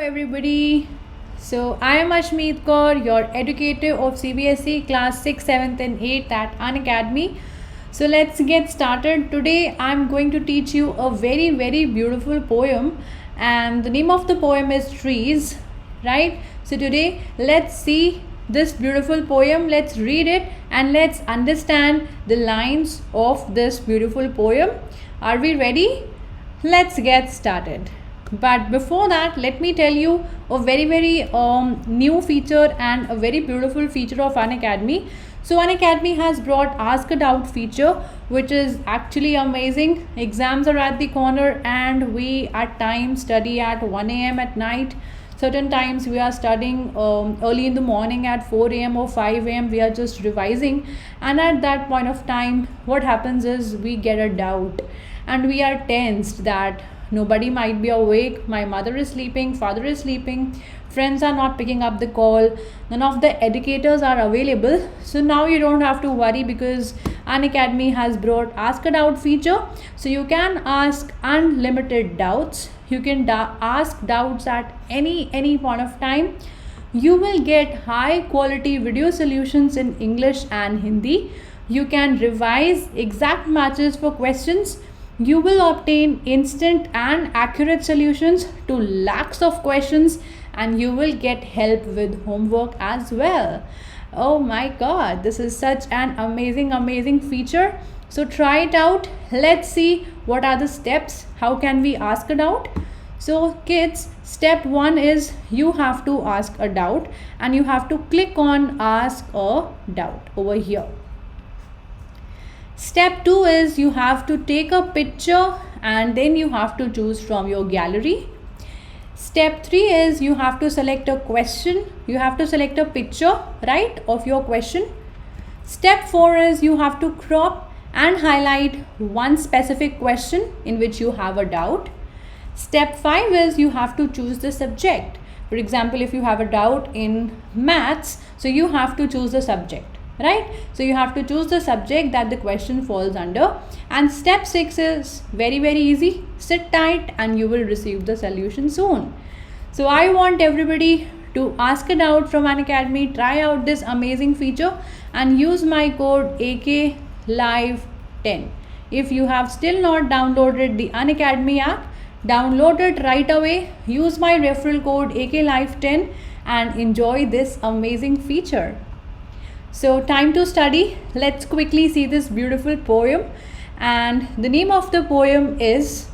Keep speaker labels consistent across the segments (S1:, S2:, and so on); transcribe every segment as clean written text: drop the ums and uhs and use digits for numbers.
S1: everybody. So I am Ashmeet Kaur, your educator of CBSE class 6, 7th and 8th at Unacademy. So let's get started. Today I'm going to teach you a very beautiful poem, and the name of the poem is Trees, right? So today let's see this beautiful poem, let's read it and let's understand the lines of this beautiful poem. Are we ready? Let's get started. But before that, let me tell you a very new feature and a very beautiful feature of Unacademy. So Unacademy has brought Ask a Doubt feature, which is actually amazing. Exams are at the corner and we at times study at 1 a.m. at night. Certain times we are studying early in the morning at 4 a.m. or 5 a.m. We are just revising, and at that point of time what happens is we get a doubt and we are tensed that nobody might be awake, my mother is sleeping, father is sleeping, friends are not picking up the call, none of the educators are available. So now you don't have to worry because Unacademy has brought Ask a Doubt feature. So you can ask unlimited doubts. You can ask doubts at any point of time. You will get high quality video solutions in English and Hindi. You can revise exact matches for questions. You will obtain instant and accurate solutions to lakhs of questions, and you will get help with homework as well. Oh my god, this is such an amazing feature. So try it out. Let's see what are the steps. How can we ask a doubt? So kids, step 1 is you have to ask a doubt and you have to click on ask a doubt over here. Step 2 is you have to take a picture and then you have to choose from your gallery. Step 3 is you have to select a question. You have to select a picture, right, of your question. Step 4 is you have to crop and highlight one specific question in which you have a doubt. Step 5 is you have to choose the subject. For example, if you have a doubt in maths, so you have to choose the subject, right? So you have to choose the subject that the question falls under. And step 6 is very easy. Sit tight and you will receive the solution soon. So I want everybody to ask a doubt from Unacademy. Try out this amazing feature and use my code AKLive10. If you have still not downloaded the Unacademy app, download it right away. Use my referral code AKLive10 and enjoy this amazing feature. So time to study. Let's quickly see this beautiful poem, and the name of the poem is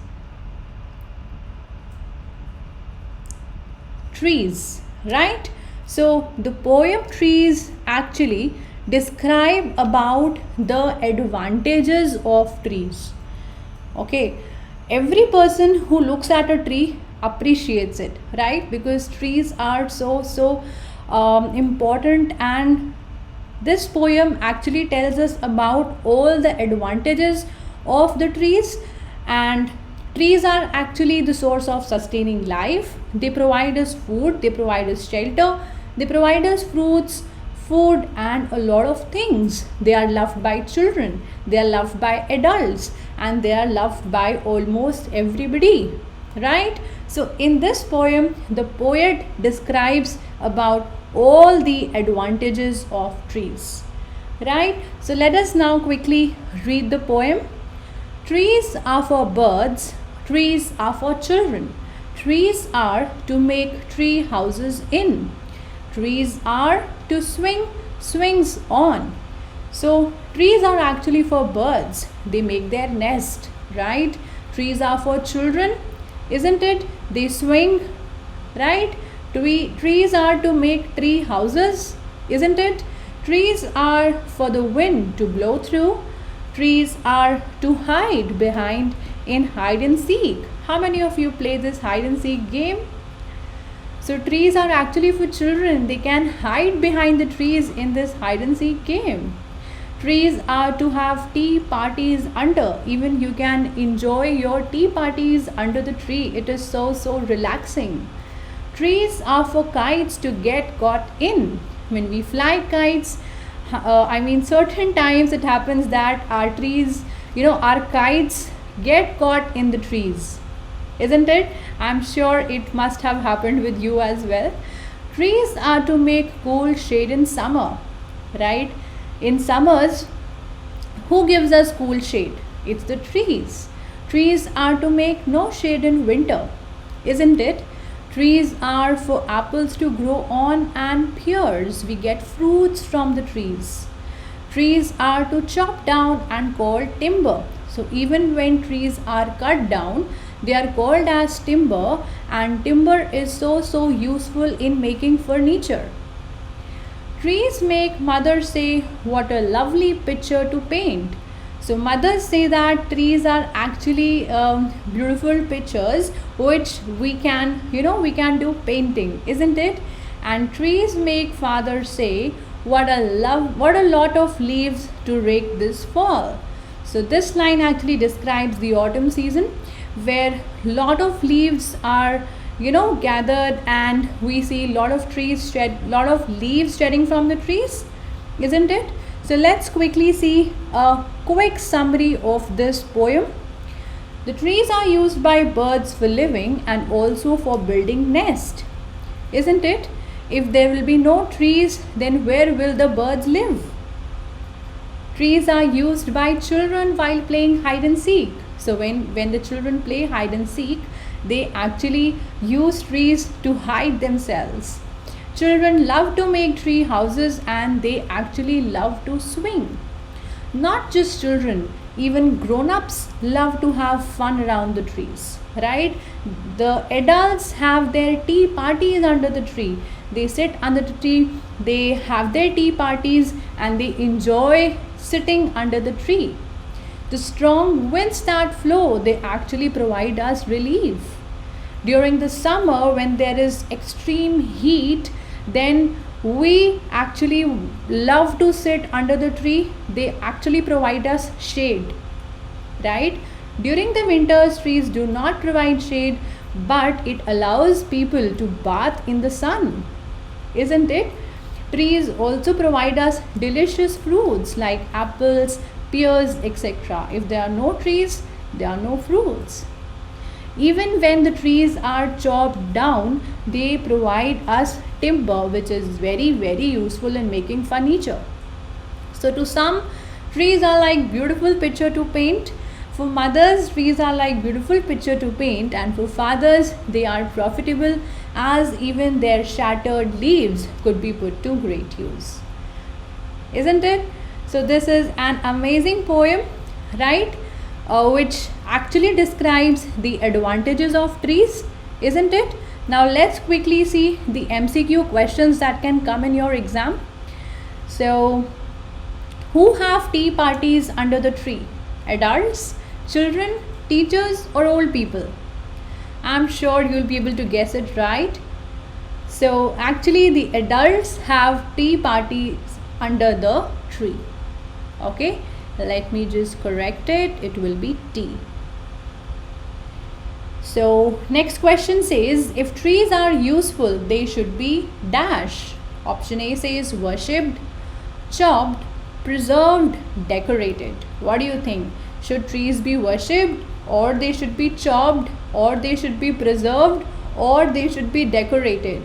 S1: Trees, right? So the poem Trees actually describe about the advantages of trees. Okay, every person who looks at a tree appreciates it, right? Because trees are so important, and this poem actually tells us about all the advantages of the trees. And trees are actually the source of sustaining life. They provide us food, they provide us shelter, they provide us fruits, food, and a lot of things. They are loved by children, they are loved by adults, and they are loved by almost everybody, right? So in this poem, the poet describes about all the advantages of trees, right? So let us now quickly read the poem. Trees are for birds, trees are for children, trees are to make tree houses in, trees are to swing swings on. So trees are actually for birds, they make their nest, right? Trees are for children, isn't it? They swing, right? Trees are to make tree houses, isn't it? Trees are for the wind to blow through. Trees are to hide behind in hide and seek. How many of you play this hide and seek game? So trees are actually for children. They can hide behind the trees in this hide and seek game. Trees are to have tea parties under. Even you can enjoy your tea parties under the tree. It is so relaxing. Trees are for kites to get caught in. When we fly kites, certain times it happens that our trees, our kites get caught in the trees. isn't it? I'm sure it must have happened with you as well. Trees are to make cool shade in summer, right? In summers, who gives us cool shade? It's the trees. Trees are to make no shade in winter, isn't it? Trees are for apples to grow on and pears. We get fruits from the trees. Trees are to chop down and called timber. So even when trees are cut down, they are called as timber, and timber is so useful in making furniture. Trees make mothers say, "What a lovely picture to paint." So, mothers say that trees are actually beautiful pictures which we can do painting, isn't it? And trees make fathers say, what a lot of leaves to rake this fall." So, this line actually describes the autumn season where lot of leaves are gathered, and we see lot of leaves shedding from the trees, isn't it? So let's quickly see a quick summary of this poem. The trees are used by birds for living and also for building nest, isn't it? If there will be no trees, then where will the birds live? Trees are used by children while playing hide and seek. So when the children play hide and seek, they actually use trees to hide themselves. Children love to make tree houses, and they actually love to swing. Not just children, even grown-ups love to have fun around the trees, right? The adults have their tea parties under the tree. They sit under the tree, they have their tea parties, and they enjoy sitting under the tree. The strong winds that flow, they actually provide us relief. During the summer, when there is extreme heat, then we actually love to sit under the tree. They actually provide us shade, right? During the winters, trees do not provide shade, but it allows people to bath in the sun, isn't it? Trees also provide us delicious fruits like apples, pears, etc. If there are no trees, there are no fruits. Even when the trees are chopped down, they provide us timber, which is very useful in making furniture. So to some, trees are like beautiful picture to paint. For mothers, trees are like beautiful picture to paint, and for fathers, they are profitable, as even their shattered leaves could be put to great use. Isn't it? So this is an amazing poem, right? Which actually describes the advantages of trees, isn't it? Now let's quickly see the MCQ questions that can come in your exam. So, who have tea parties under the tree? Adults, children, teachers, or old people? I'm sure you'll be able to guess it right. So actually the adults have tea parties under the tree. Okay, let me just correct it. It will be tea. So next question says, if trees are useful, they should be dash. Option A says worshipped, chopped, preserved, decorated. What do you think? Should trees be worshipped, or they should be chopped, or they should be preserved, or they should be decorated?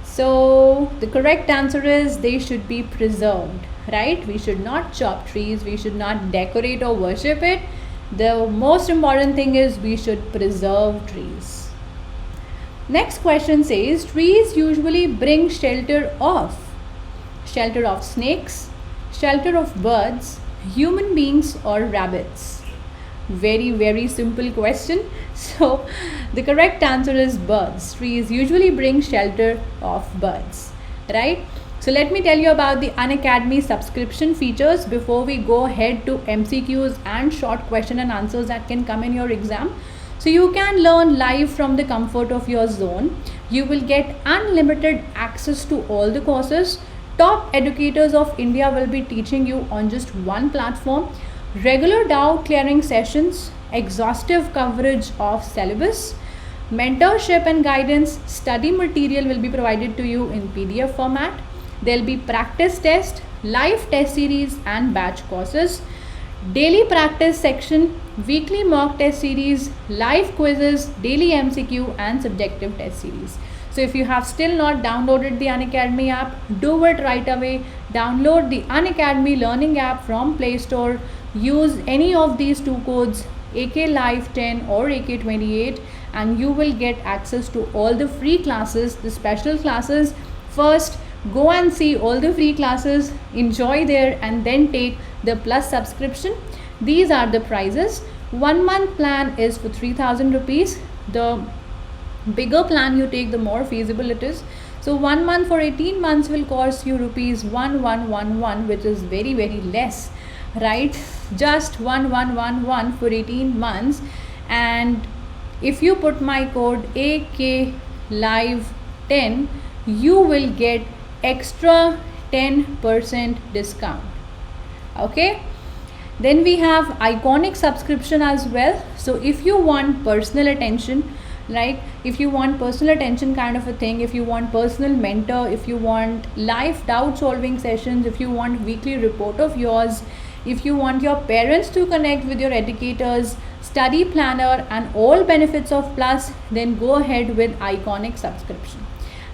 S1: So the correct answer is they should be preserved, right? We should not chop trees, we should not decorate or worship it. The most important thing is we should preserve trees. Next question says, trees usually bring shelter of snakes, shelter of birds, human beings, or rabbits. Very simple question. So the correct answer is birds. Trees usually bring shelter of birds, right? So let me tell you about the Unacademy subscription features before we go ahead to MCQs and short question and answers that can come in your exam. So you can learn live from the comfort of your zone. You will get unlimited access to all the courses. Top educators of India will be teaching you on just one platform. Regular doubt clearing sessions, exhaustive coverage of syllabus, mentorship and guidance. Study material will be provided to you in PDF format. There will be practice test, live test series and batch courses. daily practice section, weekly mock test series, live quizzes, daily MCQ, and subjective test series. So if you have still not downloaded the Unacademy app, do it right away. Download the Unacademy learning app from Play Store. Use any of these two codes, AK Live 10 or AK 28, and you will get access to all the free classes, the special classes. First, go and see all the free classes, enjoy there, and then take the Plus subscription. These are the prices. 1 month plan is for 3,000 rupees. The bigger plan you take, the more feasible it is. So 1 month for 18 months will cost you rupees 1111, which is very less, right? Just 1111 for 18 months. And if you put my code AK Live 10, you will get extra 10% discount. Okay, then we have Iconic subscription as well. So if you want personal attention, like if you want personal attention kind of a thing, if you want personal mentor, if you want live doubt solving sessions, if you want weekly report of yours, if you want your parents to connect with your educators, study planner, and all benefits of Plus, then go ahead with Iconic subscription.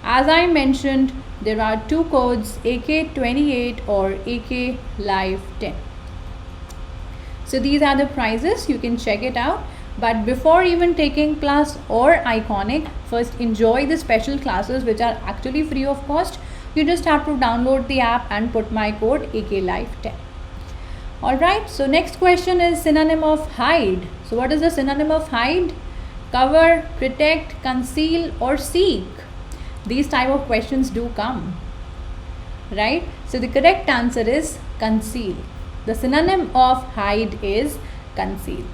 S1: As I mentioned, there are two codes, AK28 or AK Live 10. So these are the prices, you can check it out. But before even taking Plus or Iconic, first enjoy the special classes which are actually free of cost. You just have to download the app and put my code AK Live 10. Alright, so next question is synonym of hide. So what is the synonym of hide? Cover, protect, conceal, or seek. These type of questions do come, right? So the correct answer is conceal. The synonym of hide is conceal.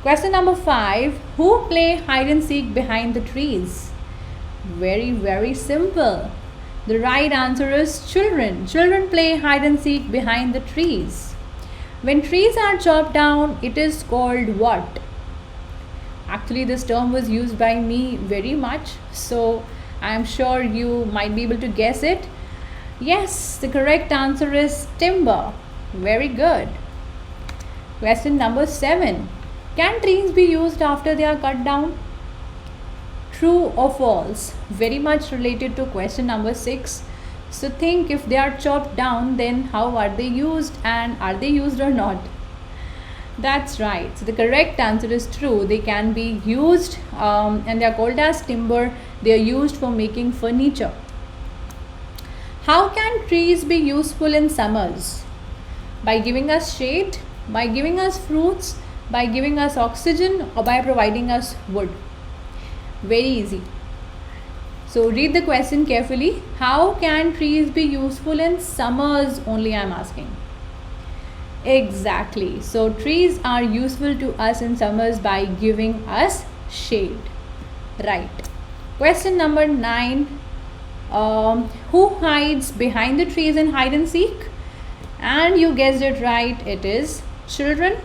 S1: Question number 5. Who play hide and seek behind the trees? Very simple. The right answer is children. Children play hide and seek behind the trees. When trees are chopped down, it is called what? Actually, this term was used by me very much, so I am sure you might be able to guess it. Yes, the correct answer is timber. Very good. Question number 7. Can trees be used after they are cut down? True or false? Very much related to question number 6. So think, if they are chopped down, then how are they used, and are they used or not? That's right. So the correct answer is true. They can be used and they are called as timber. They are used for making furniture. How can trees be useful in summers? By giving us shade, by giving us fruits, by giving us oxygen, or by providing us wood? Very easy. So read the question carefully. How can trees be useful in summers only, I am asking. Exactly. So trees are useful to us in summers by giving us shade. Right. Question number 9. Who hides behind the trees in hide and seek? And you guessed it right. It is children.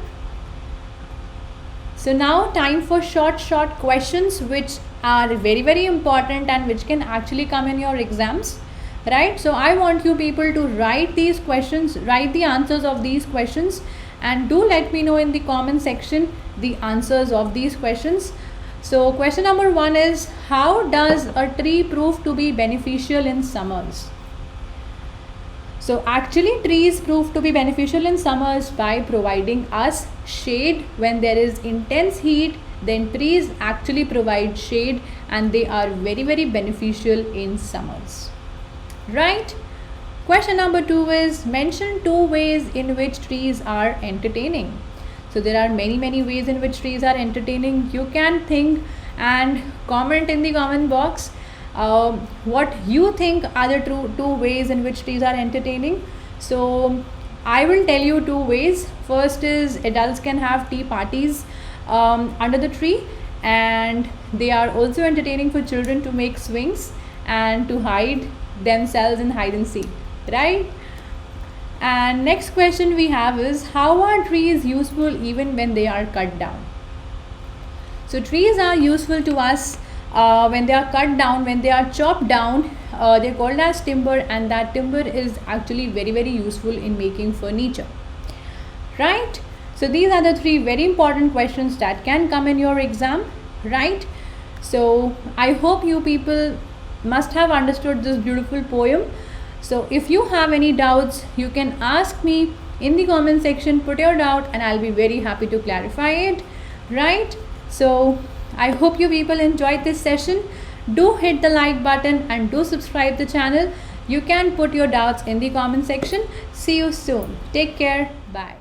S1: So now time for short questions which are very important and which can actually come in your exams. Right, so I want you people to write these questions, write the answers of these questions, and do let me know in the comment section the answers of these questions. So question number 1 is, how does a tree prove to be beneficial in summers? So actually trees prove to be beneficial in summers by providing us shade. When there is intense heat, then trees actually provide shade, and they are very beneficial in summers. Right? Question number 2 is, mention 2 ways in which trees are entertaining. So there are many ways in which trees are entertaining. You can think and comment in the comment box what you think are the two ways in which trees are entertaining. So I will tell you 2 ways. First is, adults can have tea parties under the tree, and they are also entertaining for children to make swings and to hide themselves in hide and seek, right? And next question we have is, how are trees useful even when they are cut down? So trees are useful to us when they are cut down, when they are chopped down. They're called as timber, and that timber is actually very useful in making furniture. right? So these are the three very important questions that can come in your exam, right? So I hope you people must have understood this beautiful poem. So if you have any doubts, you can ask me in the comment section, put your doubt, and I'll be very happy to clarify it, right? So I hope you people enjoyed this session. Do hit the like button and do subscribe the channel. You can put your doubts in the comment section. See you soon. Take care. Bye.